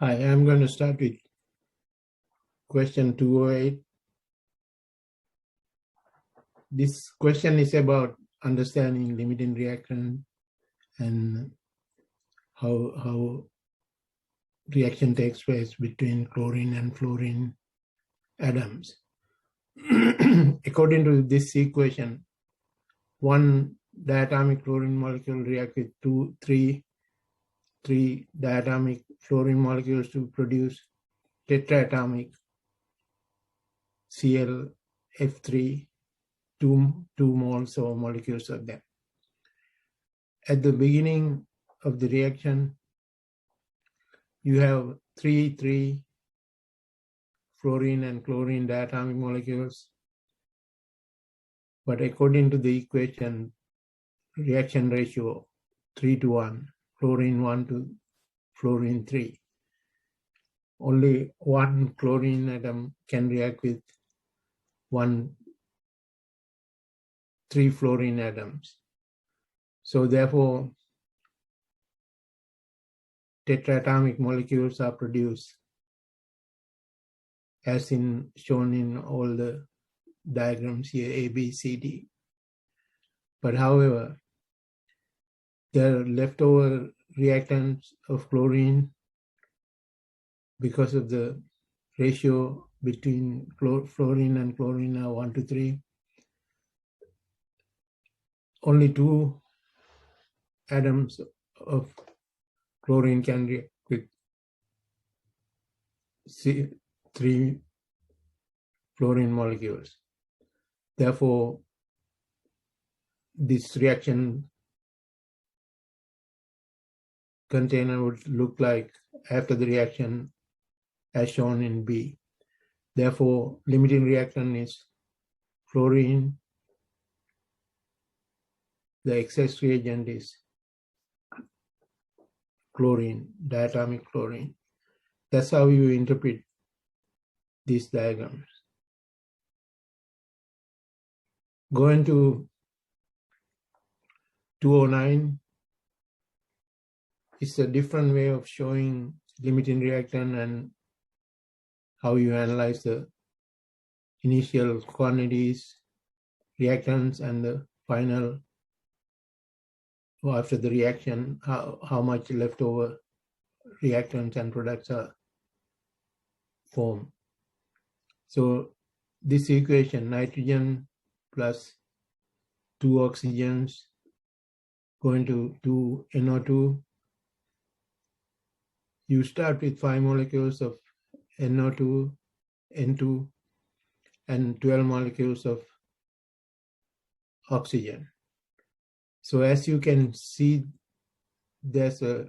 Hi, I'm going to start with question 208. This question is about understanding limiting reaction and how reaction takes place between chlorine and fluorine atoms. According to this equation, one diatomic chlorine molecule reacts with three diatomic fluorine molecules to produce tetraatomic ClF3, two moles or molecules of them. At the beginning of the reaction, you have three fluorine and chlorine diatomic molecules, but according to the equation, reaction ratio 3:1, fluorine 1 to fluorine 3. Only one chlorine atom can react with three fluorine atoms. So therefore, tetraatomic molecules are produced as shown in all the diagrams here, A, B, C, D. But however, there are leftover reactants of chlorine because of the ratio between fluorine and chlorine are 1 to 3. Only two atoms of chlorine can react with three fluorine molecules. Therefore, this reaction container would look like after the reaction as shown in B. Therefore, limiting reactant is fluorine. The excess reagent is chlorine, diatomic chlorine. That's how you interpret these diagrams. Going to 209, it's a different way of showing limiting reactant and how you analyze the initial quantities, reactants, and the final, after the reaction, how much leftover reactants and products are formed. So this equation, nitrogen plus 2 oxygens going to 2 NO2, you start with 5 molecules of NO2, N2, and 12 molecules of oxygen. So as you can see, there's a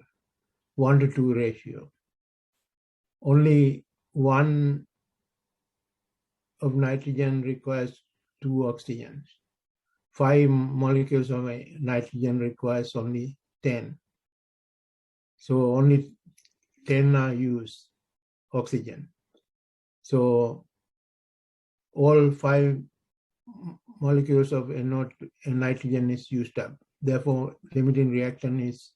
1 to 2 ratio. Only one of nitrogen requires 2 oxygens. 5 molecules of nitrogen requires only 10. So only 10 are used oxygen. So all 5 molecules of nitrogen is used up. Therefore, limiting reactant is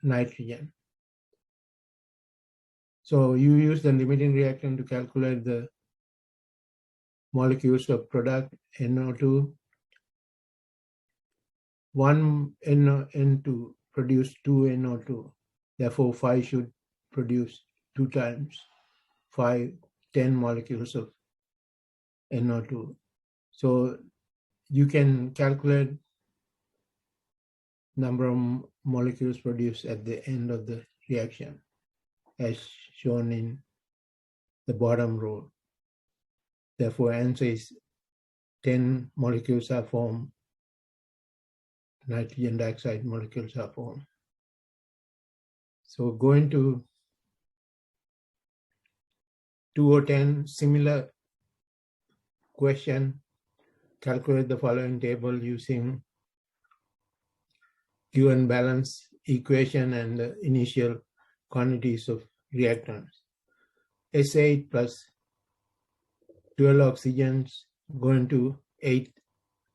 nitrogen. So you use the limiting reactant to calculate the molecules of product NO2. One N2 produce 2 NO2. Therefore, 5 should produce 2 times 5, 10 molecules of NO2. So you can calculate number of molecules produced at the end of the reaction as shown in the bottom row. Therefore, answer is 10 molecules are formed, nitrogen dioxide molecules are formed. So going to 210, similar question, calculate the following table using given balance equation and the initial quantities of reactants. S8 plus 12 oxygens going to 8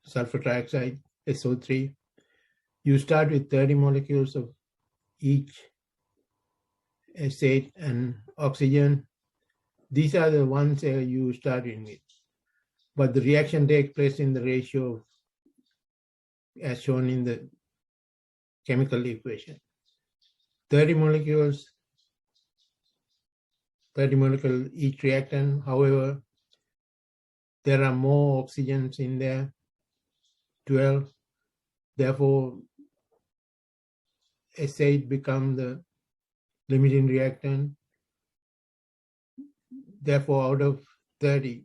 sulfur trioxide, SO3. You start with 30 molecules of each acid and oxygen. These are the ones you started with. But the reaction takes place in the ratio as shown in the chemical equation. 30 molecules each reactant. However, there are more oxygens in there, 12. Therefore, S8 becomes the limiting reactant. Therefore, out of 30,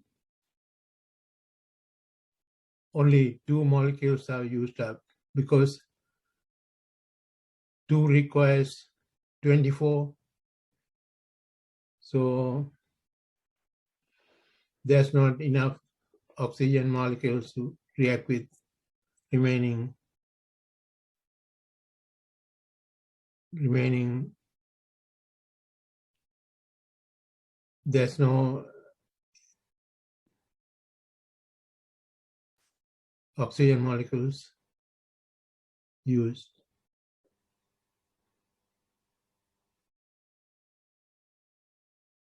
only 2 molecules are used up because 2 requires 24. So there's not enough oxygen molecules to react with remaining there's no oxygen molecules used.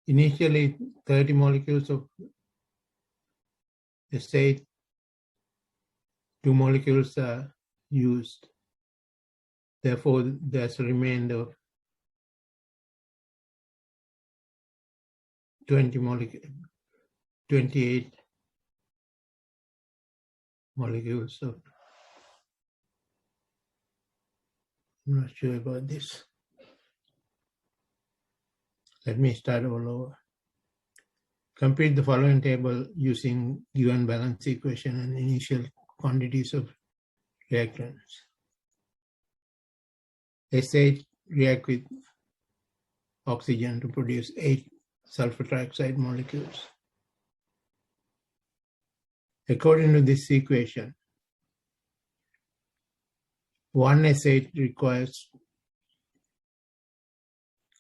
Initially, 30 molecules of S8, 2 molecules are used. Therefore, there's a remainder of 28 molecules of, I'm not sure about this. Let me start all over. Complete the following table using given balance equation and initial quantities of reactants. S8 react with oxygen to produce 8 sulfur trioxide molecules. According to this equation, 1 S8 requires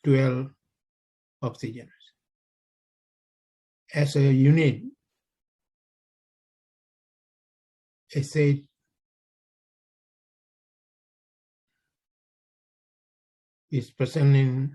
12 oxygens. As a unit, S8 is present in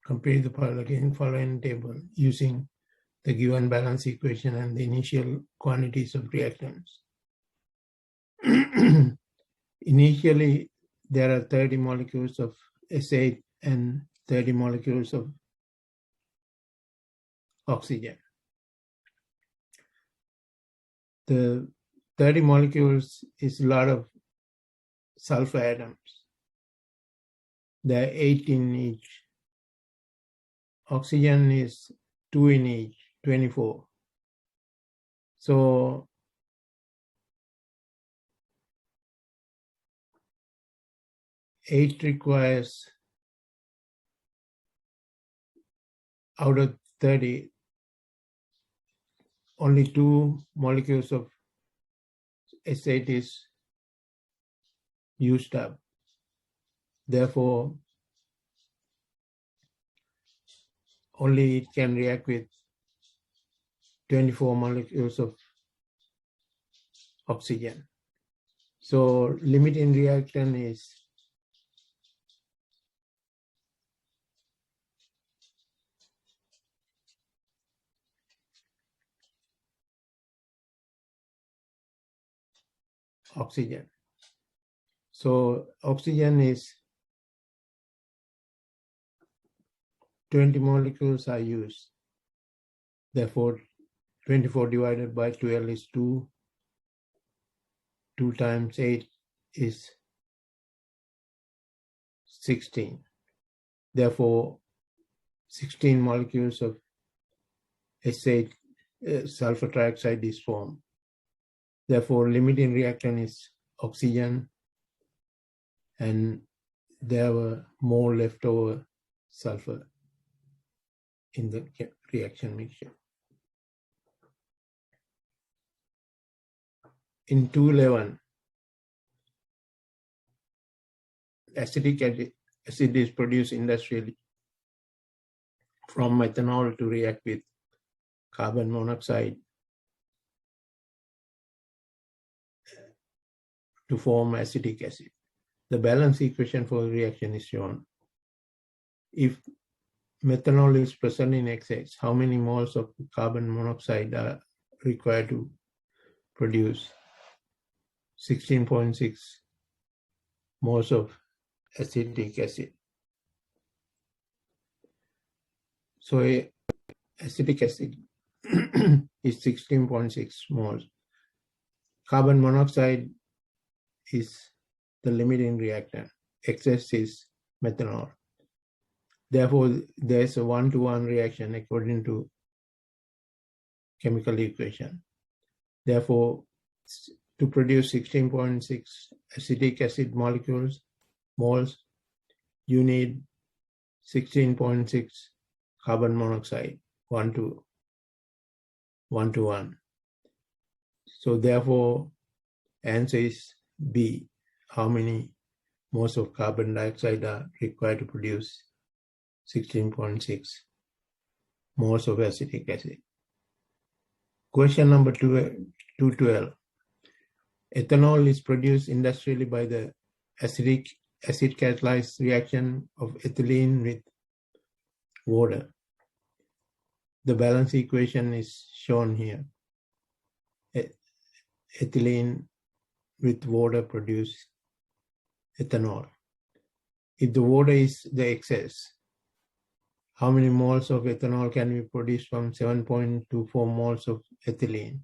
complete the following table using the given balance equation and the initial quantities of reactants. Initially, there are 30 molecules of S8 and 30 molecules of oxygen. The 30 molecules is a lot of sulfur atoms. There are 8 in each. Oxygen is 2 in each, 24. So eight requires, out of 30, only 2 molecules of S8 is used up. Therefore, only it can react with 24 molecules of oxygen. So limiting reaction is oxygen. So oxygen is 20 molecules are used. Therefore, 24 divided by 12 is 2. 2 times 8 is 16. Therefore, 16 molecules of S8 sulfur trioxide is formed. Therefore, limiting reactant is oxygen, and there were more leftover sulfur in the reaction mixture. in 211, acetic acid is produced industrially from methanol to react with carbon monoxide to form acetic acid. The balance equation for the reaction is shown. If methanol is present in excess, how many moles of carbon monoxide are required to produce 16.6 moles of acetic acid? So acetic acid is 16.6 moles. Carbon monoxide is the limiting reactant. Excess is methanol. Therefore, there's a 1-to-1 reaction according to chemical equation. Therefore, to produce 16.6 acetic acid moles, you need 16.6 carbon monoxide, 1-to-1. So therefore, answer is B. How many moles of carbon dioxide are required to produce 16.6 moles of acetic acid? Question number 212. Ethanol is produced industrially by the acid catalyzed reaction of ethylene with water. The balance equation is shown here. Ethylene with water produce ethanol. If the water is the excess, how many moles of ethanol can we produce from 7.24 moles of ethylene?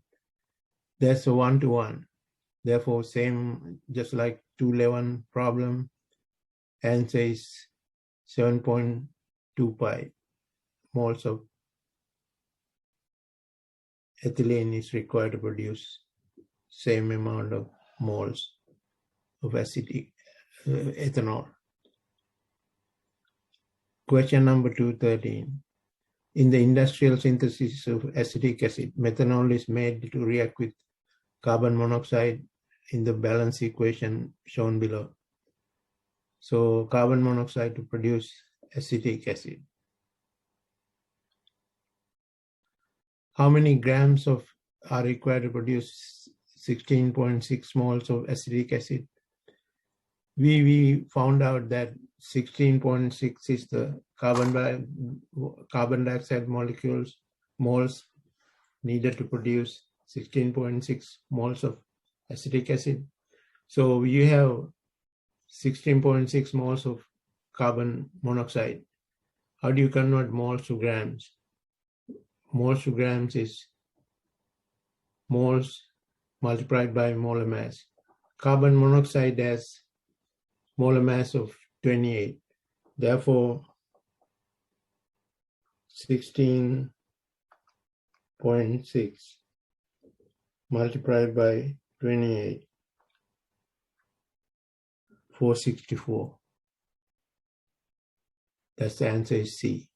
That's a 1-to-1. Therefore, same, just like 211 problem, answer is 7.25 moles of ethylene is required to produce same amount of moles of acetic ethanol. Question number 213. In the industrial synthesis of acetic acid, methanol is made to react with carbon monoxide in the balance equation shown below. So carbon monoxide to produce acetic acid. How many grams are required to produce 16.6 moles of acetic acid? We found out that 16.6 is the carbon dioxide moles needed to produce 16.6 moles of acetic acid. So you have 16.6 moles of carbon monoxide. How do you convert moles to grams? Moles to grams is moles multiplied by molar mass. Carbon monoxide has molar mass of 28. Therefore, 16.6 multiplied by 28, 464. That's the answer is C.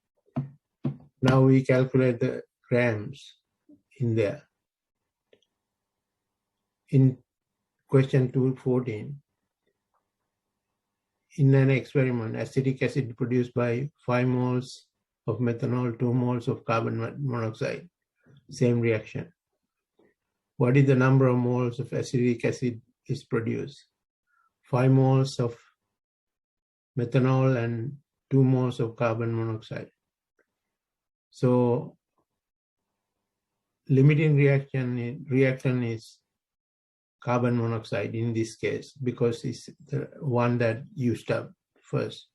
Now we calculate the grams in there. In question 214, in an experiment, acetic acid produced by 5 moles of methanol, 2 moles of carbon monoxide, same reaction. What is the number of moles of acetic acid is produced? 5 moles of methanol and 2 moles of carbon monoxide. So limiting reaction is carbon monoxide in this case, because it's the one that used up first.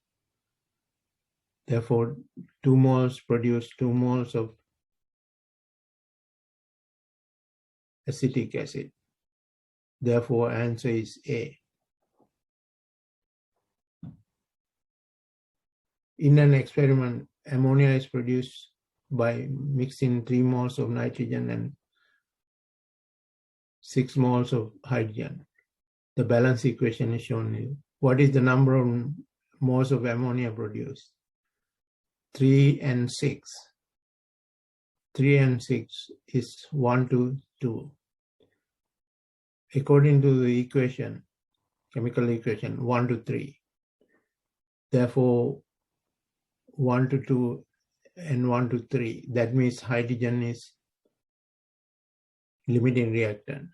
Therefore, 2 moles produce 2 moles of acetic acid. Therefore, answer is A. In an experiment, ammonia is produced by mixing 3 moles of nitrogen and 6 moles of hydrogen. The balance equation is shown here. What is the number of moles of ammonia produced? 3 and 6. 3 and 6 is 1 to 2. according to the equation, chemical equation 1 to 3. Therefore, 1 to 2 and 1 to 3, that means hydrogen is limiting reactant.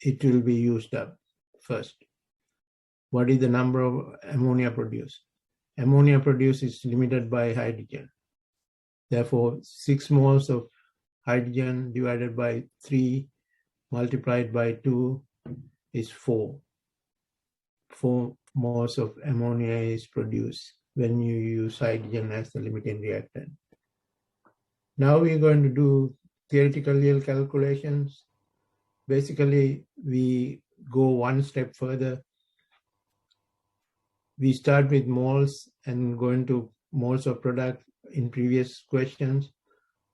It will be used up first. What is the number of ammonia produced? Ammonia produced is limited by hydrogen. Therefore, 6 moles of hydrogen divided by 3 multiplied by 2 is 4. 4 moles of ammonia is produced when you use hydrogen as the limiting reactant. Now we're going to do theoretical yield calculations. Basically, we go one step further. We start with moles and go into moles of product in previous questions.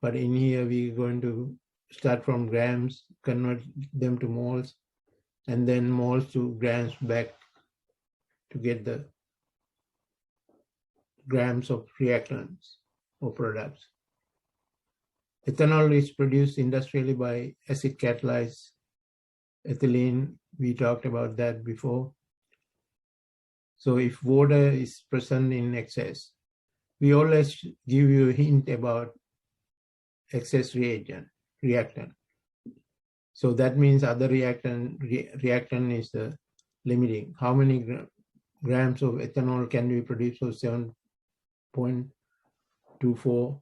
But in here, we're going to start from grams, convert them to moles, and then moles to grams back to get the grams of reactants or products. Ethanol is produced industrially by acid catalyzed ethylene. We talked about that before. So if water is present in excess, we always give you a hint about excess reactant. So that means other reactant is the limiting. How many grams of ethanol can we produce? So 7.24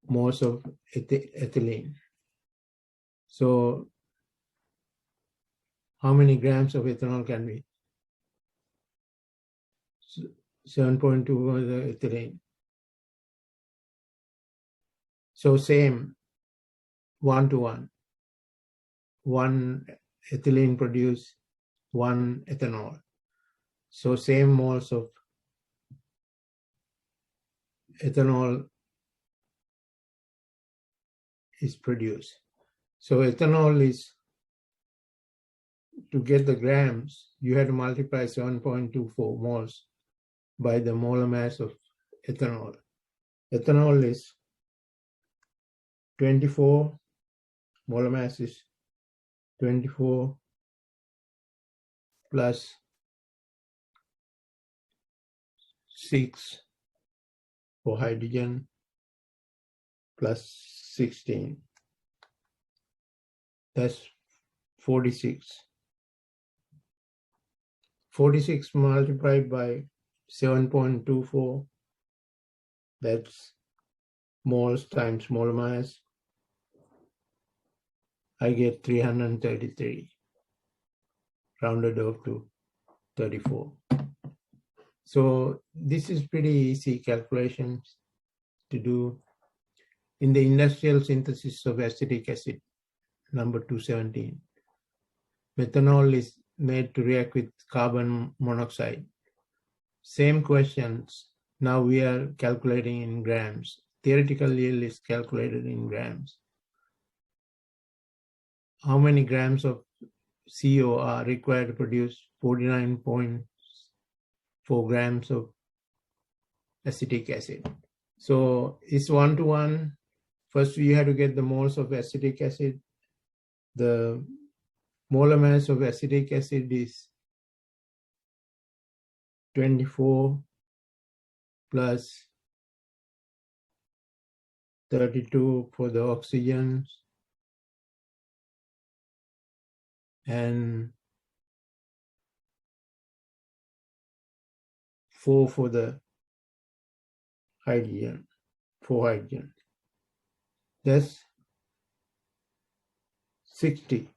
moles of ethylene. So how many grams of ethanol can we? 7.2 was the ethylene. So same 1 to 1. 1 ethylene produce 1 ethanol. So same moles of ethanol is produced. So ethanol is, to get the grams, you have to multiply 7.24 moles by the molar mass of ethanol. Ethanol is 24, molar mass is 24 plus 6 for hydrogen plus 16. That's 46. 46 multiplied by 7.24, that's moles times molar mass. I get 333, rounded off to 34. So this is pretty easy calculations to do. In the industrial synthesis of acetic acid, number 217, methanol is made to react with carbon monoxide. Same questions. Now we are calculating in grams. Theoretical yield is calculated in grams. How many grams of CO are required to produce 49.4 grams of acetic acid? So it's 1 to 1. First, you have to get the moles of acetic acid. The molar mass of acetic acid is 24 plus 32 for the oxygens and 4 for the hydrogen, 4 hydrogen. That's 60.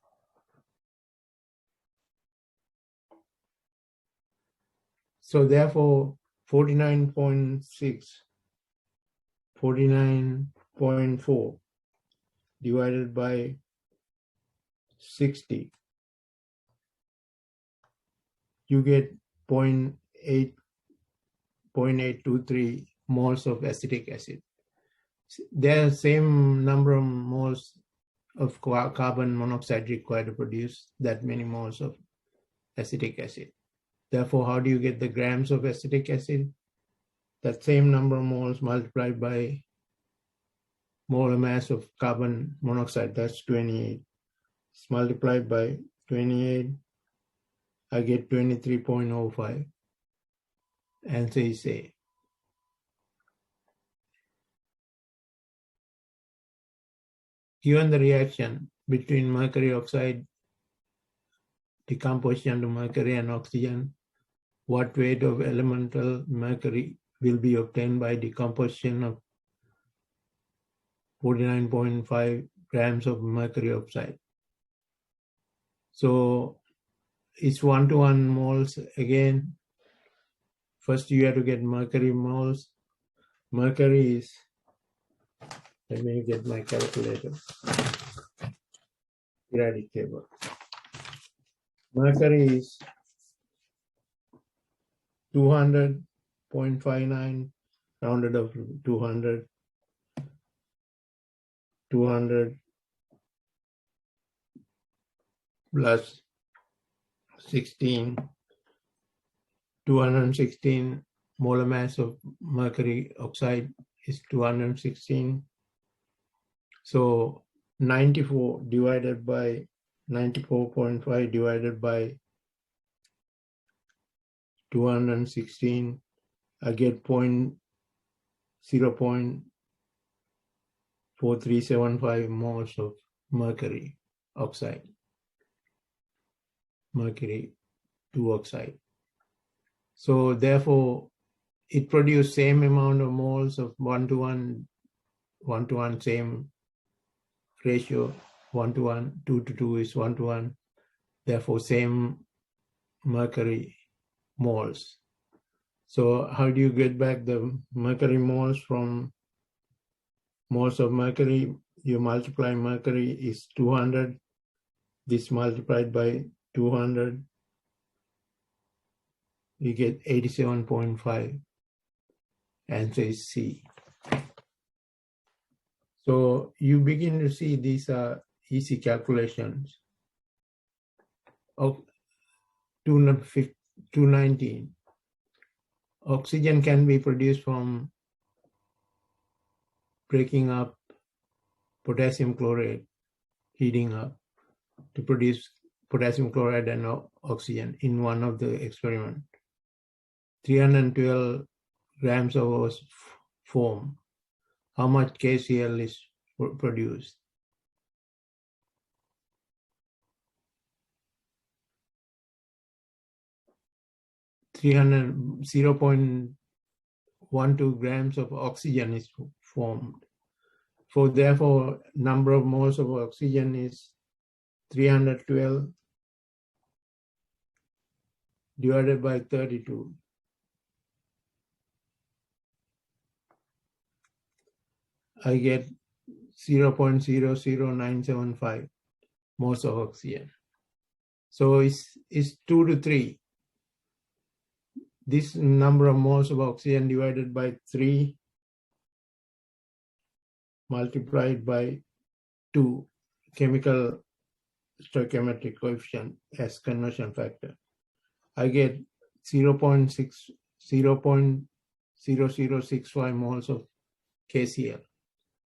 So therefore 49.4 divided by 60, you get 0.823 moles of acetic acid. There are same number of moles of carbon monoxide required to produce that many moles of acetic acid. Therefore, how do you get the grams of acetic acid? That same number of moles multiplied by molar mass of carbon monoxide, that's 28. It's multiplied by 28, I get 23.05. Answer is A. Given the reaction between mercury oxide decomposition to mercury and oxygen, what weight of elemental mercury will be obtained by decomposition of 49.5 grams of mercury oxide? So it's 1-to-1 moles again. First you have to get mercury moles. Mercury is, let me get my calculator, periodic table. Mercury is 200.59, rounded up to 200, 200 plus 16, 216 molar mass of mercury oxide is 216. So 94 divided by 94.5 divided by 216, I get 0.4375 moles of mercury oxide, mercury 2 oxide. So therefore, it produced same amount of moles of 1-to-1, 1-to-1, same ratio, 1-to-1, 2-to-2 is 1-to-1. Therefore, same mercury moles. So how do you get back the mercury moles from moles of mercury? You multiply mercury is 200. This multiplied by 200, you get 87.5. Answer is C. So you begin to see these are easy calculations. Of 219. Oxygen can be produced from breaking up potassium chloride, heating up to produce potassium chloride and oxygen in one of the experiment. 312 grams of foam. How much KCl is produced? 0.12 grams of oxygen is formed. So therefore, number of moles of oxygen is 312 divided by 32. I get 0.00975 moles of oxygen. So it's 2 to 3. This number of moles of oxygen divided by 3 multiplied by 2, chemical stoichiometric coefficient as conversion factor. I get 0.0065 moles of KCl.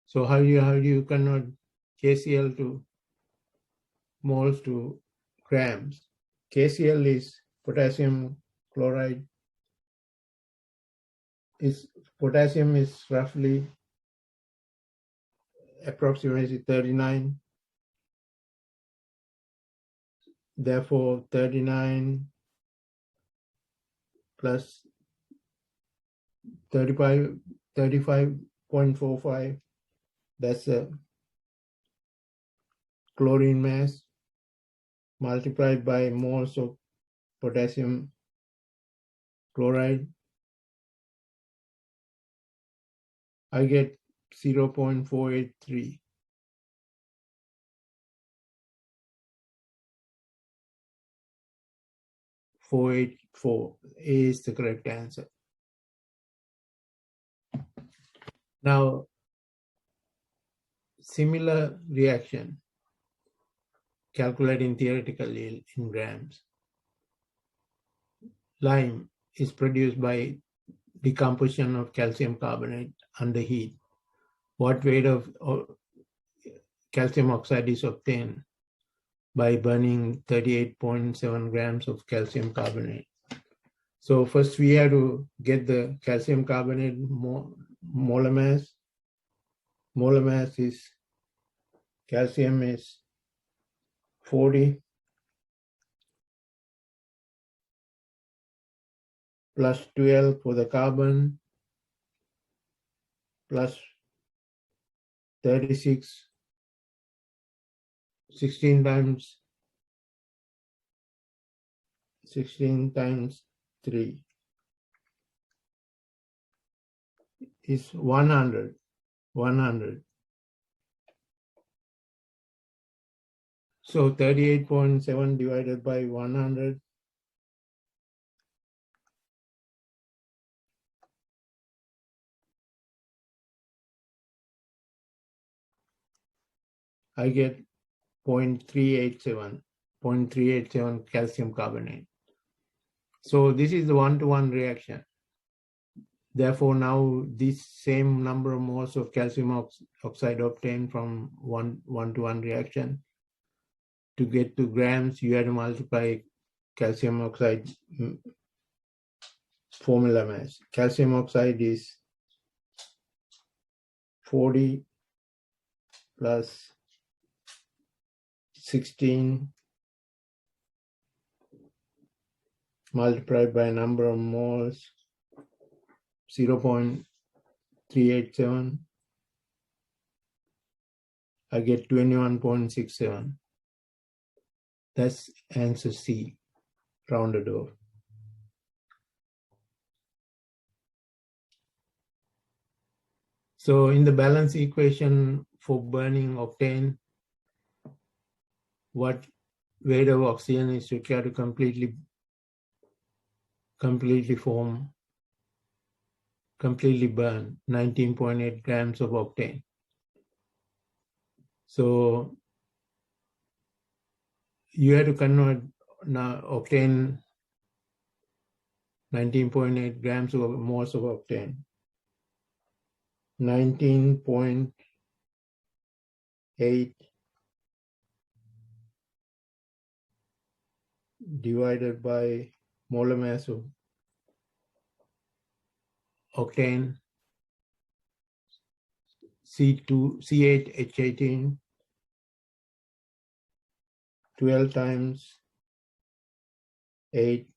So how do you convert KCl to moles to grams? KCl is potassium chloride. Potassium is roughly approximately 39. Therefore, 39 plus 35.45, that's a chlorine mass multiplied by moles of potassium chloride. I get 0.483. A is the correct answer. Now, similar reaction, calculating theoretically in grams. Lime is produced by decomposition of calcium carbonate under heat. What weight of calcium oxide is obtained by burning 38.7 grams of calcium carbonate. So first we have to get the calcium carbonate molar mass. Molar mass is, calcium is 40 plus 12 for the carbon plus 36, 16 times 3 is 100. So 38.7 divided by 100, I get 0.387 calcium carbonate. So this is the one-to-one reaction. Therefore, now this same number of moles of calcium oxide obtained from one-to-one reaction. To get to grams, you have to multiply calcium oxide formula mass. Calcium oxide is 40 plus 16 multiplied by number of moles, 0.387. I get 21.67. That's answer C, rounded off. So in the balance equation for burning octane, what weight of oxygen is required to completely burn 19.8 grams of octane. So you have to convert now octane, 19.8 grams of moles of octane. 19.8 divided by molar mass of octane, C8H18, 12 times 8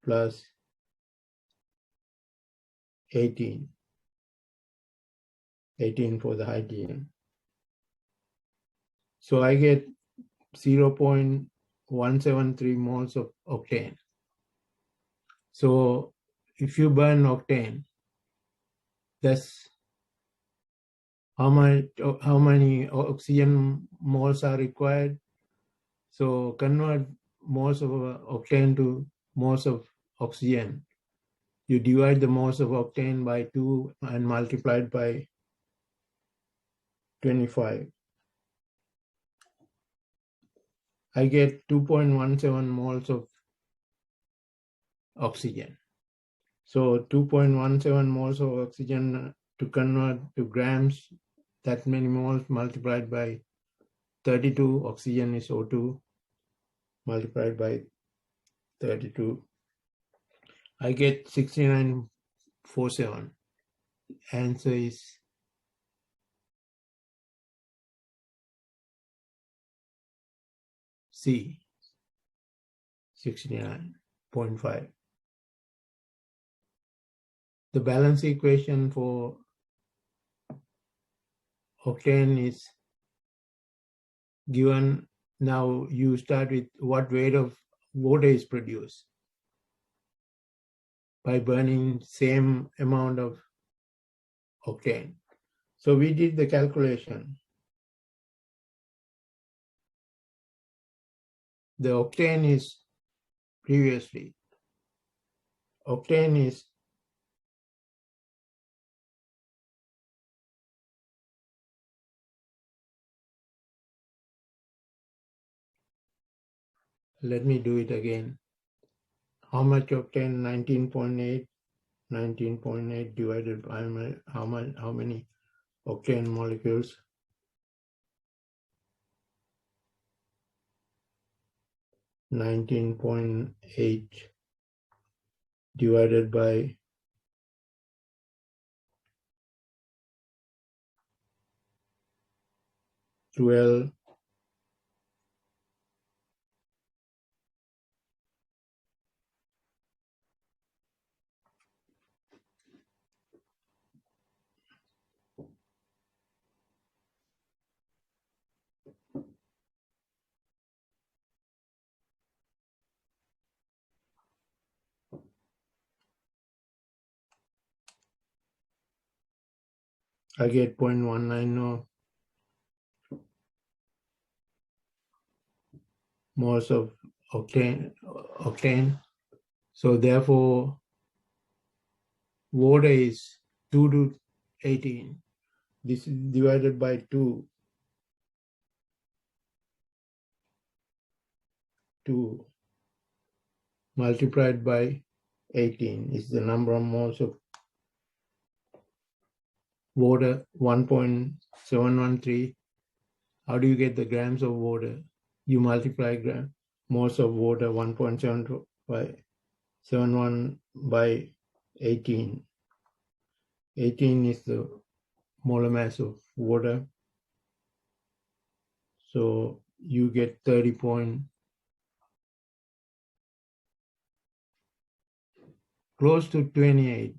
plus 18 for the hydrogen. So I get 0.173 moles of octane. So if you burn octane, that's how many oxygen moles are required. So convert moles of octane to moles of oxygen. You divide the moles of octane by 2 and multiply it by 25. I get 2.17 moles of oxygen. So 2.17 moles of oxygen to convert to grams, that many moles multiplied by 32, oxygen is O2, multiplied by 32. I get 69.47. Answer is C, 69.5. The balance equation for octane is given. Now you start with what weight of water is produced by burning same amount of octane. So we did the calculation. The octane is let me do it again. How much octane? 19.8. 19.8 divided by how many octane molecules? 19.8 divided by 12 I get 0.190 moles of octane. So therefore, water is 2 to 18. This is divided by 2 multiplied by 18 is the number of moles of water, 1.713. How do you get the grams of water? You multiply moles of water 1.71 by 18. 18 is the molar mass of water. So you get 30 close to 28.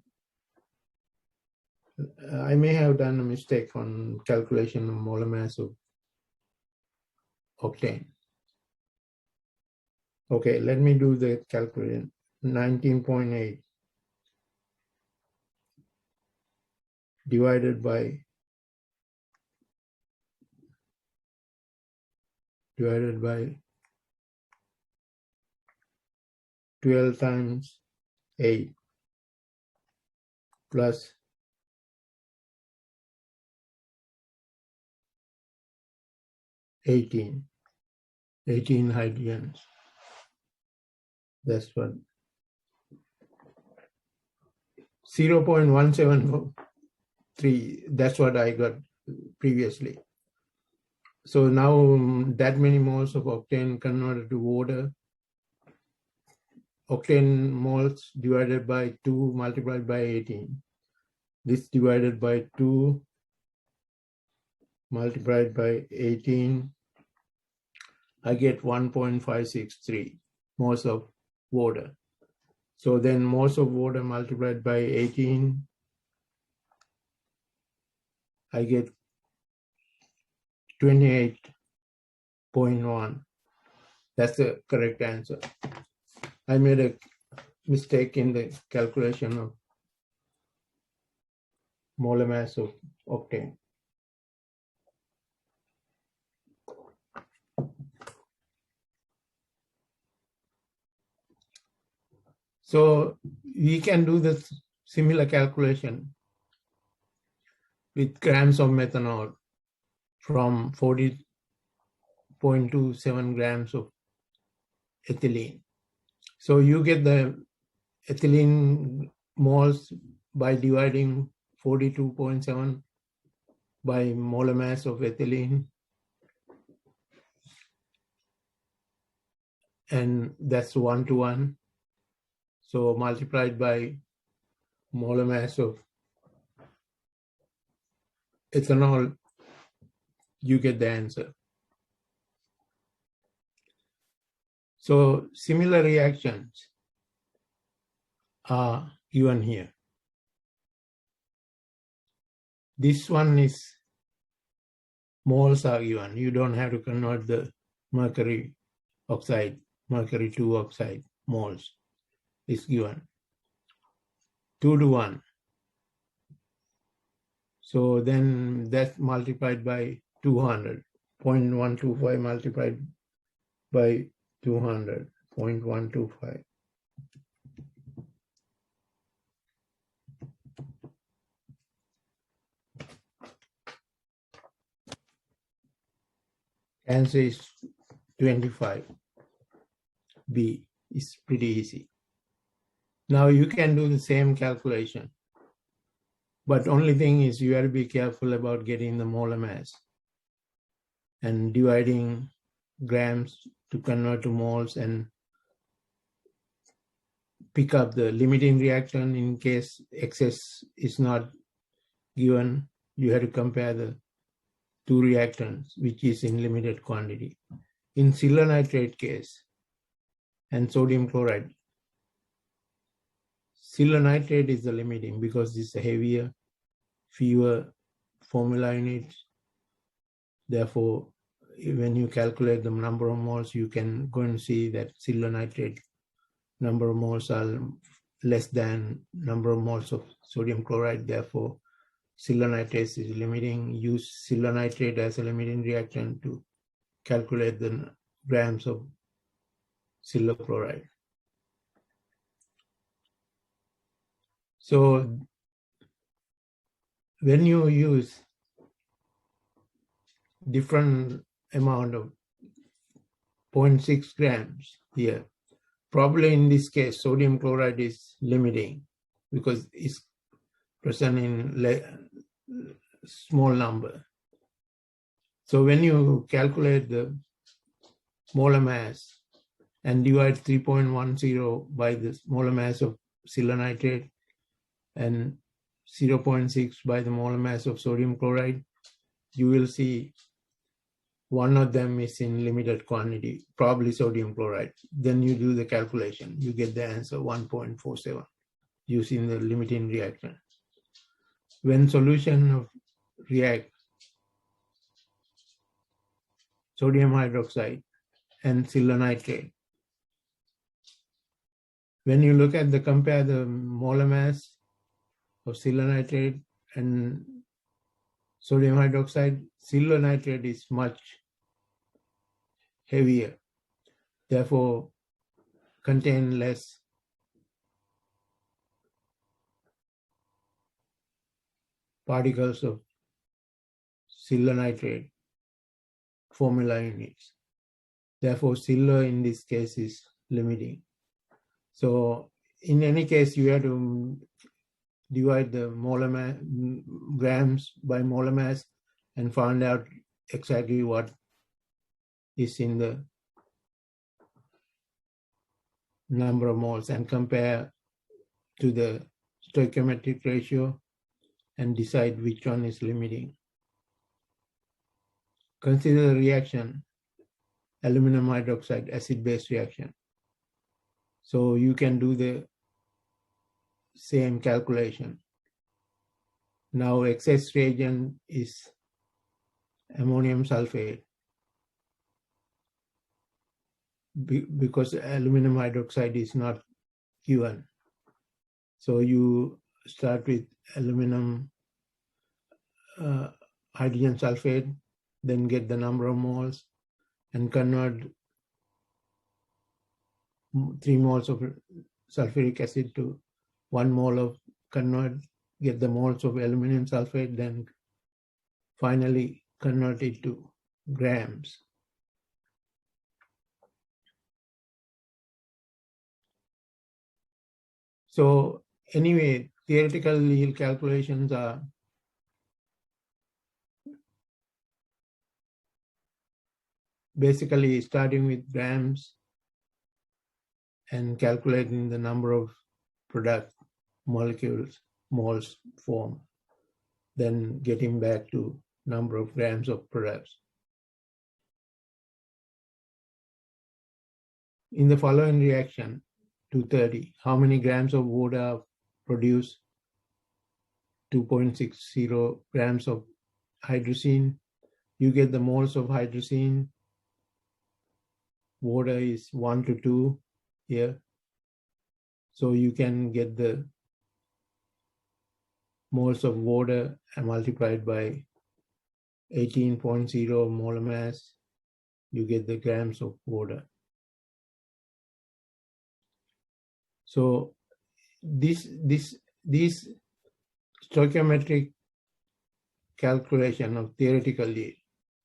I may have done a mistake on calculation of molar mass of octane. Okay, let me do the calculation. 19.8 divided by 12 times 8 plus 18 hydrogens. That's what 0.173. That's what I got previously. So now that many moles of octane converted to water. Octane moles divided by 2 multiplied by 18. This divided by 2 multiplied by 18. I get 1.563 moles of water. So then moles of water multiplied by 18, I get 28.1. That's the correct answer. I made a mistake in the calculation of molar mass of octane. So we can do this similar calculation with grams of methanol from 40.27 grams of ethylene. So you get the ethylene moles by dividing 42.7 by molar mass of ethylene. And that's 1:1. So multiplied by molar mass of ethanol, you get the answer. So similar reactions are given here. This one is moles are given. You don't have to convert the mercury oxide, mercury 2 oxide moles is given. 2:1. So then that's multiplied by 200. 0.125 multiplied by 200. 0.125. Answer is 25. B is pretty easy. Now you can do the same calculation, but only thing is you have to be careful about getting the molar mass and dividing grams to convert to moles and pick up the limiting reactant. In case excess is not given, you have to compare the two reactants, which is in limited quantity. In silver nitrate case and sodium chloride, silver nitrate is the limiting because it's a heavier, fewer formula units. Therefore, when you calculate the number of moles, you can go and see that silver nitrate number of moles are less than number of moles of sodium chloride. Therefore, silver nitrate is limiting. Use silver nitrate as a limiting reactant to calculate the grams of silver chloride. So when you use different amount of 0.6 grams here, probably in this case, sodium chloride is limiting because it's present in small number. So when you calculate the molar mass and divide 3.10 by the molar mass of silver nitrate and 0.6 by the molar mass of sodium chloride, you will see one of them is in limited quantity, probably sodium chloride. Then you do the calculation. You get the answer 1.47 using the limiting reactant. When solution of react sodium hydroxide and silver nitrate, when you look at compare the molar mass of silver nitrate and sodium hydroxide, silver nitrate is much heavier, therefore contain less particles of silver nitrate formula units. Therefore, silver in this case is limiting. So in any case, you have to divide the molar mass, grams by molar mass, and find out exactly what is in the number of moles and compare to the stoichiometric ratio and decide which one is limiting. Consider the reaction, aluminum hydroxide, acid-base reaction. So you can do the same calculation. Now excess reagent is ammonium sulfate because aluminum hydroxide is not given. So you start with aluminum hydrogen sulfate, then get the number of moles and convert 3 moles of sulfuric acid to 1 mole of get the moles of aluminum sulfate, then finally convert it to grams. So anyway, theoretical yield calculations are basically starting with grams and calculating the number of product molecules, moles formed, then getting back to number of grams of products. In the following reaction, 230, how many grams of water are produced? 2.60 grams of hydrazine. You get the moles of hydrazine. Water is 1 to 2 here. So you can get the moles of water multiplied by 18.0 molar mass. You get the grams of water. So this stoichiometric calculation of theoretical yield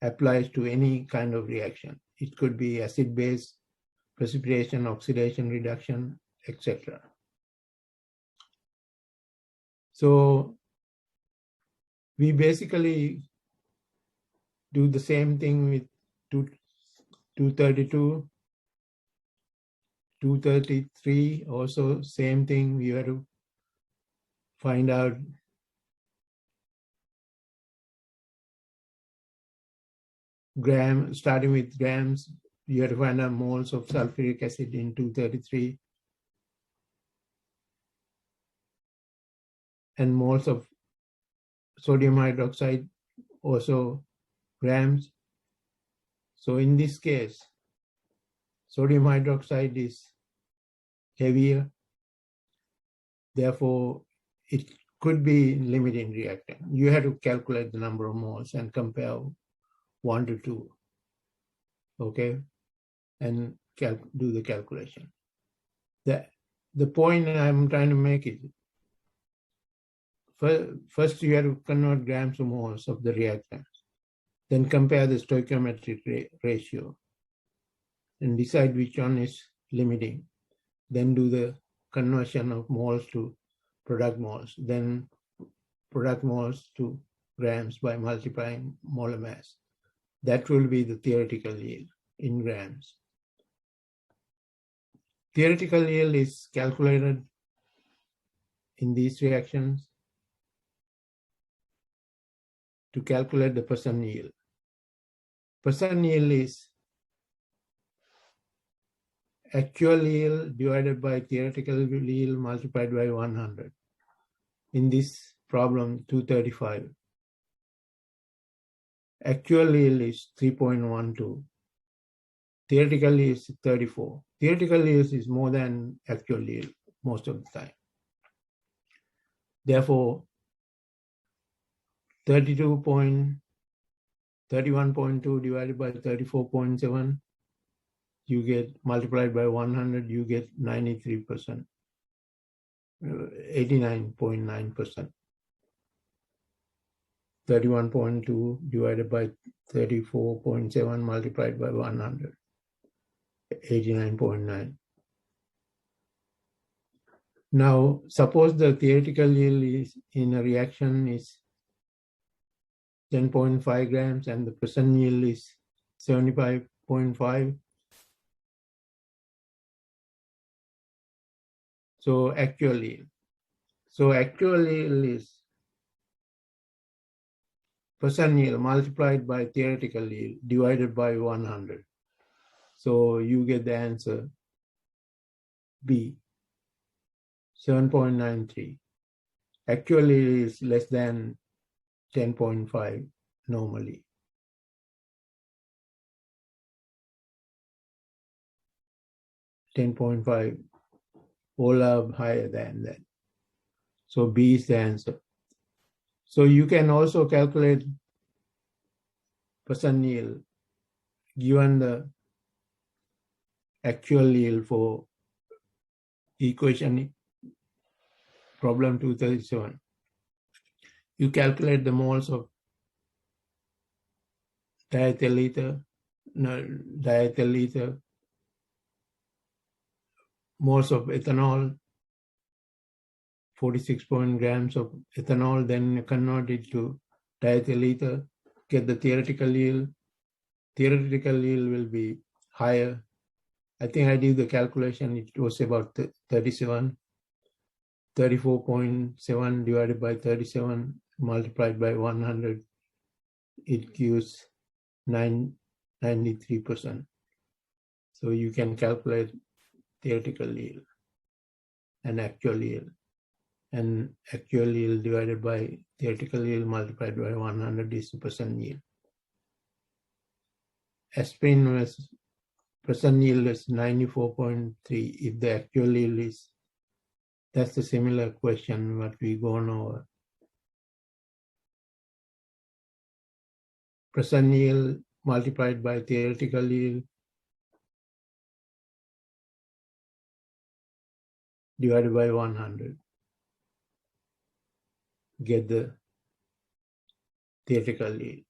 applies to any kind of reaction. It could be acid-base, precipitation, oxidation, reduction, etc. So we basically do the same thing with 232 233, also same thing. We have to find out starting with grams. You have to find out moles of sulfuric acid in 233 and moles of sodium hydroxide, also grams. So in this case, sodium hydroxide is heavier, therefore it could be limiting reactant. You have to calculate the number of moles and compare 1 to 2, okay, and do the calculation. The point I'm trying to make is, first you have to convert grams to moles of the reactant, then compare the stoichiometric ratio and decide which one is limiting. Then do the conversion of moles to product moles, then product moles to grams by multiplying molar mass. That will be the theoretical yield in grams. Theoretical yield is calculated in these reactions to calculate the percent yield. Percent yield is actual yield divided by theoretical yield multiplied by 100. In this problem, 235. Actual yield is 3.12. Theoretical yield is 34. Theoretical yield is more than actual yield most of the time. Therefore, 31.2 divided by 34.7, you get multiplied by 100, you get 93%, 89.9%. 31.2 divided by 34.7 multiplied by 100, 89.9. Now, suppose the theoretical yield is in a reaction is 10.5 grams and the percent yield is 75.5. So actual yield. So actual yield is percent yield multiplied by theoretical yield divided by 100. So you get the answer B, 7.93. Actual yield is less than 10.5 normally. 10.5, all are higher than that. So B is the answer. So you can also calculate percent yield given the actual yield for equation problem 237. You calculate the moles of diethyl ether, moles of ethanol, 46 grams of ethanol, then convert it to diethyl ether, get the theoretical yield. Theoretical yield will be higher. I think I did the calculation, it was about 37. 34.7 divided by 37 multiplied by 100, it gives 93%. So you can calculate theoretical yield and actual yield. And actual yield divided by theoretical yield multiplied by 100 is the percent yield. Aspirin was percent yield is 94.3. If the actual yield is, that's a similar question what we gone over. Percent yield multiplied by theoretical yield divided by 100. Get the theoretical yield.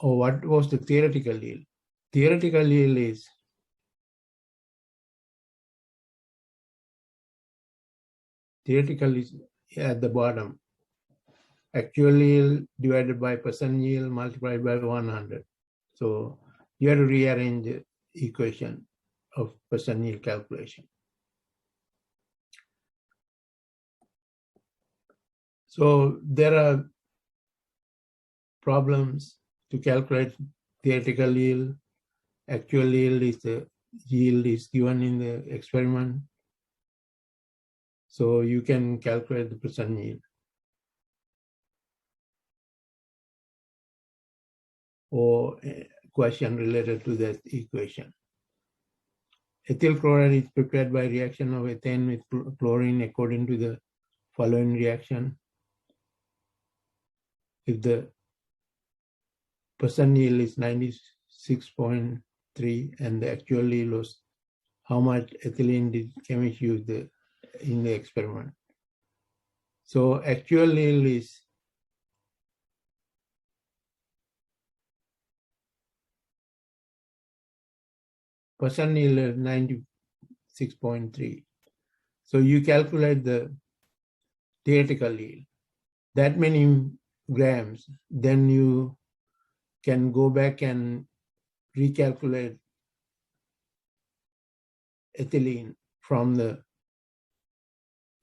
Or what was the theoretical yield? Theoretical yield is at the bottom. Actual yield divided by percent yield multiplied by 100. So you have to rearrange equation of percent yield calculation. So there are problems to calculate theoretical yield. Actual yield is the yield is given in the experiment. So you can calculate the percent yield. Or a question related to that equation. Ethyl chloride is prepared by reaction of ethane with chlorine according to the following reaction. If the percent yield is 96.3 and the actual yield was how much ethylene did chemists use in the experiment. So actual yield is percent yield is 96.3. So you calculate the theoretical yield, that many grams, then you can go back and recalculate ethylene from the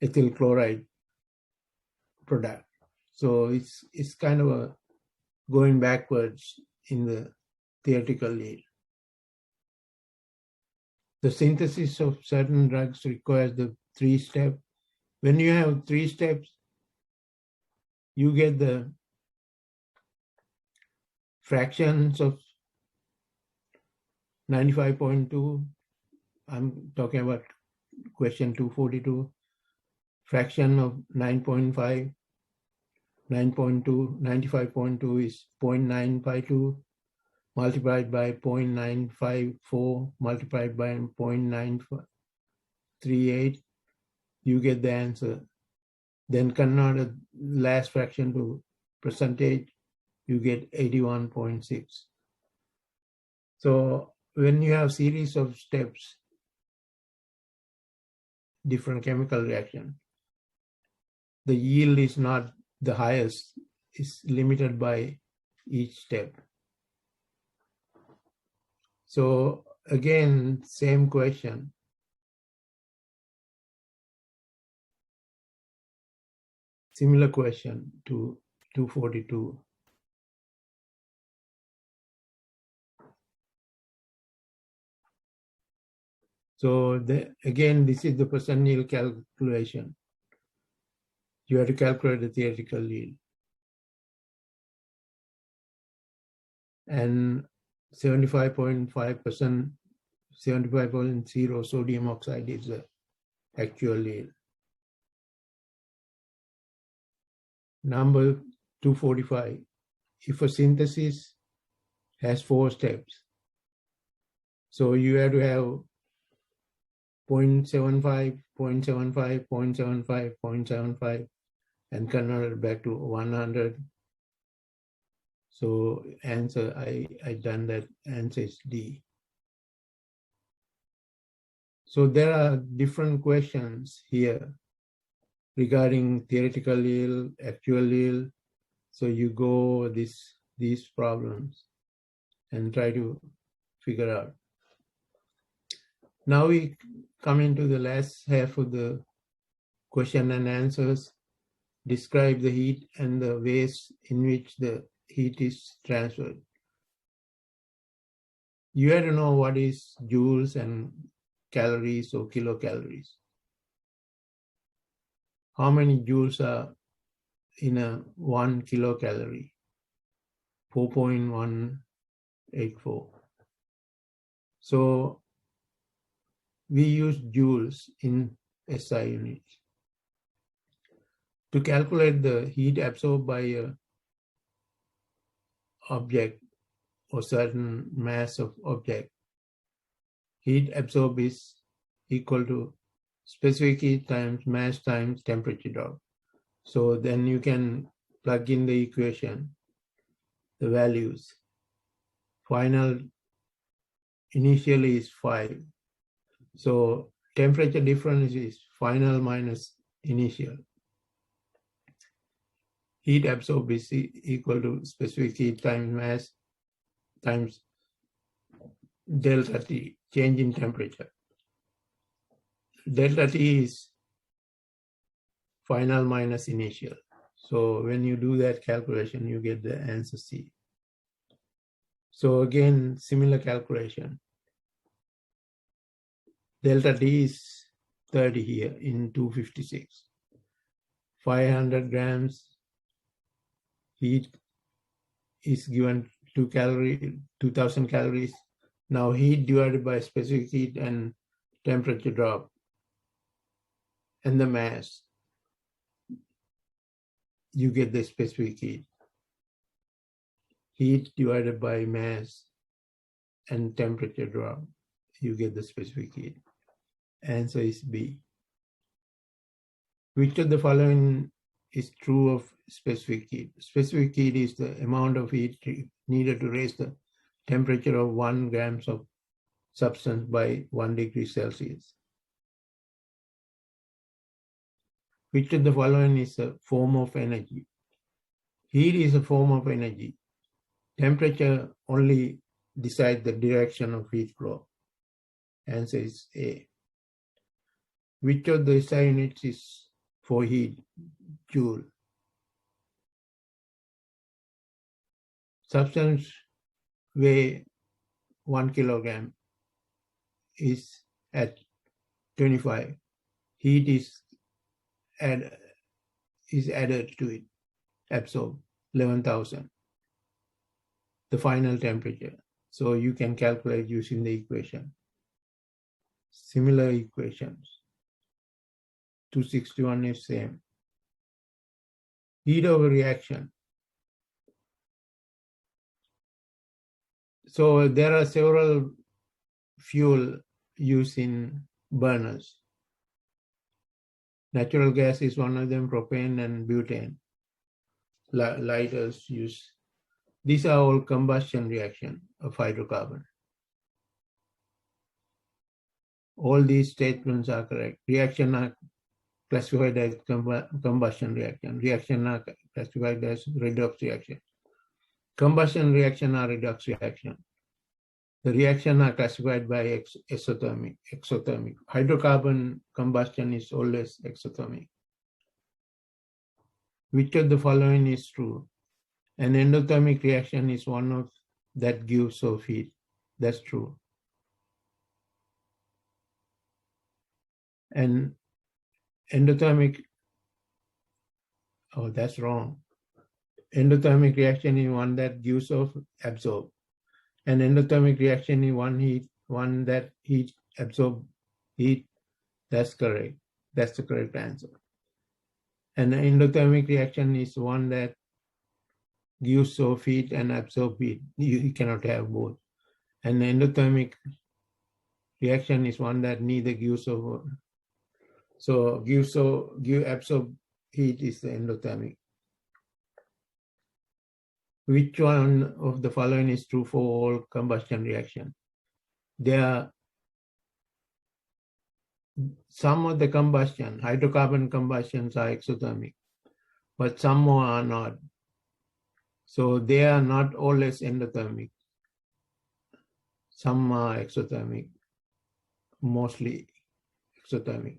ethyl chloride product. So it's kind of a going backwards in the theoretical yield. The synthesis of certain drugs requires the 3-step. When you have 3 steps, you get the fractions of 95.2. I'm talking about question 242. Fraction of 9.5, 9.2, 95.2 is 0.952 multiplied by 0.954 multiplied by 0.938. You get the answer. Then convert the last fraction to percentage, you get 81.6. So when you have series of steps, different chemical reaction, the yield is not the highest, it's limited by each step. So again, same question. Similar question to 242. So again, this is the percent yield calculation. You have to calculate the theoretical yield. And 75.5%, 75.0 sodium oxide is the actual yield. Number 245, if a synthesis has 4 steps, so you have to have 0.75, 0.75, 0.75, 0.75, and convert it back to 100. So answer, I done that, answer is D. So there are different questions here regarding theoretical yield, actual yield. So you go these problems and try to figure out. Now we come into the last half of the question and answers. Describe the heat and the ways in which the heat is transferred. You have to know what is joules and calories or kilocalories. How many joules are in a 1 kilocalorie? 4.184. So we use joules in SI units. To calculate the heat absorbed by a object or certain mass of object, heat absorbed is equal to specific heat times mass times temperature drop. So then you can plug in the equation, the values. Final initially is 5. So temperature difference is final minus initial. Heat absorbed is equal to specific heat times mass times delta T, change in temperature. Delta T is final minus initial. So when you do that calculation, you get the answer C. So again, similar calculation. Delta T is 30 here in 256. 500 grams heat is given 2,000 calories. Now heat divided by specific heat and temperature drop and the mass, you get the specific heat. Heat divided by mass and temperature drop, you get the specific heat. Answer is B. Which of the following is true of specific heat? Specific heat is the amount of heat needed to raise the temperature of 1 grams of substance by 1 degree Celsius. Which of the following is a form of energy? Heat is a form of energy. Temperature only decides the direction of heat flow. Answer is A. Which of the SI units is for heat? Joule. Substance weigh 1 kilogram is at 25. Heat is added to it, absorbed 11,000. The final temperature. So you can calculate using the equation. Similar equations. 261 is same. Heat over reaction. So there are several fuel used in burners. Natural gas is one of them, propane and butane. Lighters use. These are all combustion reaction of hydrocarbon. All these statements are correct. Reaction are classified as combustion reaction. Reaction are classified as redox reaction. Combustion reaction are redox reaction. The reaction are classified by exothermic. Hydrocarbon combustion is always exothermic. Which of the following is true? An endothermic reaction is one of that gives off heat. That's true. And endothermic, oh, that's wrong. Endothermic reaction is one that gives off absorb. An endothermic reaction is one that heat absorb heat. That's correct. That's the correct answer. An endothermic reaction is one that gives off heat and absorb heat. You cannot have both. An endothermic reaction is one that neither gives off. So absorb heat is the endothermic. Which one of the following is true for all combustion reaction? There are some of the combustion, hydrocarbon combustions are exothermic, but some more are not. So they are not always endothermic. Some are exothermic, mostly exothermic.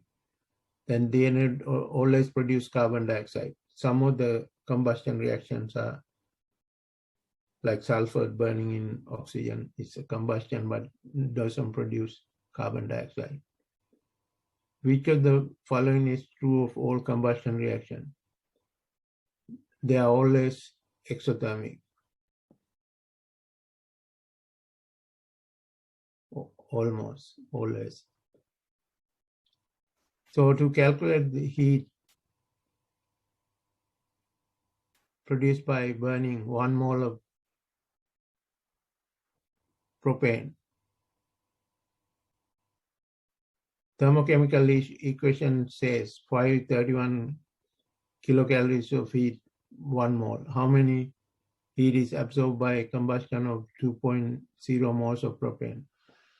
Then they always produce carbon dioxide. Some of the combustion reactions are like sulfur burning in oxygen. It's a combustion, but doesn't produce carbon dioxide. Which of the following is true of all combustion reactions? They are always exothermic. Almost, always. So to calculate the heat produced by burning 1 mole of propane, thermochemical equation says 531 kilocalories of heat, 1 mole. How many heat is absorbed by combustion of 2.0 moles of propane?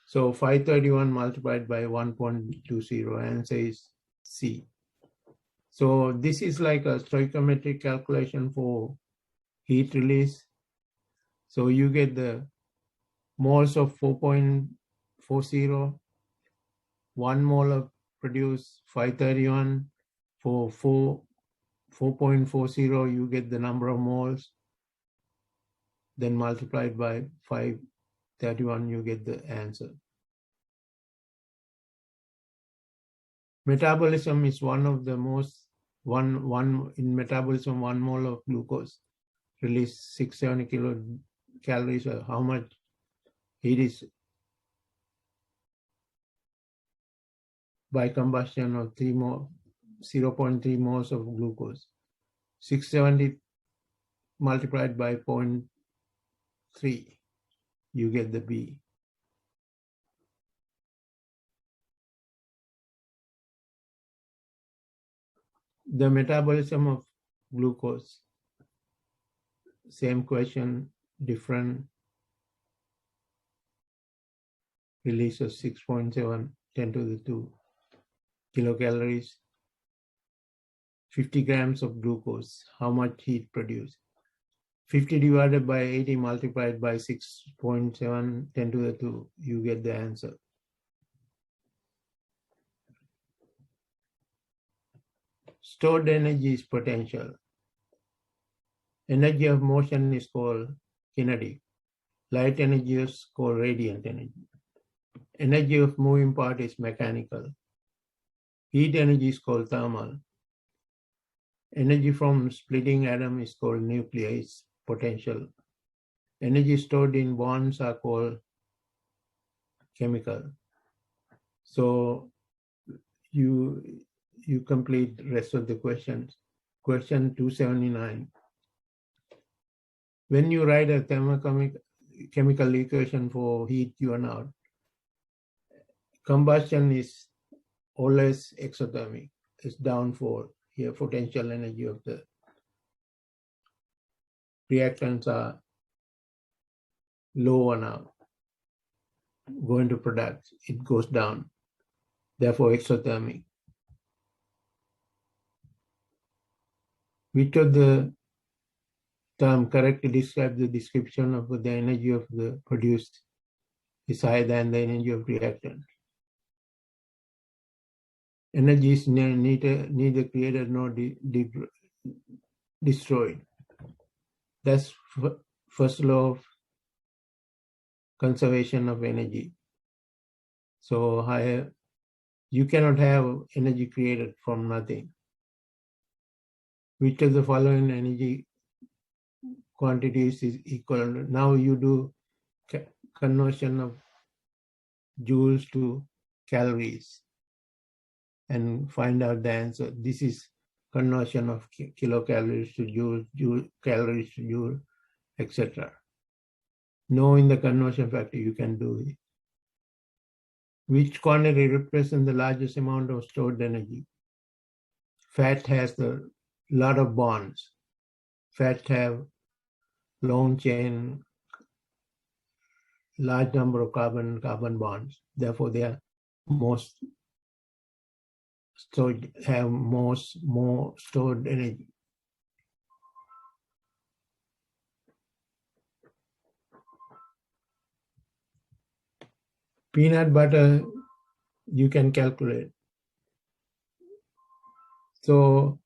So 531 multiplied by 1.20, answer is C. So this is like a stoichiometric calculation for heat release. So you get the moles of 4.40, 1 mole of produce 531. For 4.40, you get the number of moles, then multiplied by 531, you get the answer. Metabolism is one of the most, in metabolism, 1 mole of glucose release 670 kilocalories. How much heat is by combustion of 0.3 moles of glucose. 670 multiplied by 0.3, you get the B. The metabolism of glucose, same question, different release of 6.7, 10 to the 2 kilocalories. 50 grams of glucose, how much heat produced? 50 divided by 80 multiplied by 6.7, 10 to the 2, you get the answer. Stored energy is potential. Energy of motion is called kinetic. Light energy is called radiant energy. Energy of moving part is mechanical. Heat energy is called thermal. Energy from splitting atom is called nuclear, is potential. Energy stored in bonds are called chemical. So you complete the rest of the questions. Question 279. When you write a thermochemical equation for heat given out, combustion is always exothermic. It's downfall. Here potential energy of the reactants are lower now. Going to products, it goes down. Therefore exothermic. Which of the term correctly describe the description of the energy of the produced is higher than the energy of reactant? Energy is neither created nor destroyed. That's first law of conservation of energy. So higher, you cannot have energy created from nothing. Which of the following energy quantities is equal? Now you do conversion of joules to calories and find out the answer. This is conversion of kilocalories to joule, calories to joule, etc. Knowing the conversion factor, you can do it. Which quantity represents the largest amount of stored energy? Fat has a lot of bonds. Fat have long chain, large number of carbon bonds. Therefore, they are have more stored energy. Peanut butter, you can calculate. So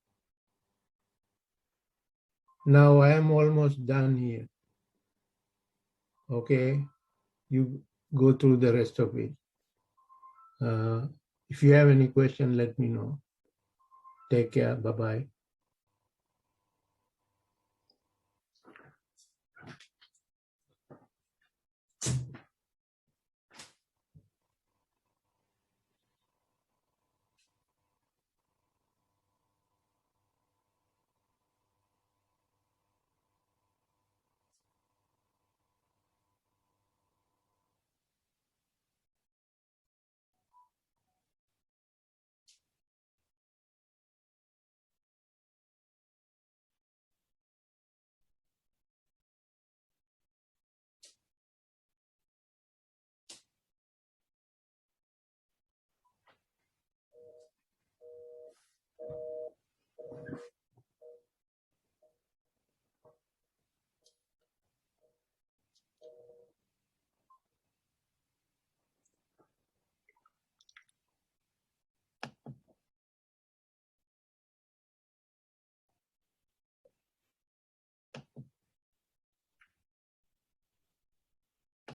now I am almost done here. Okay, you go through the rest of it. If you have any question, let me know. Take care. Bye-bye.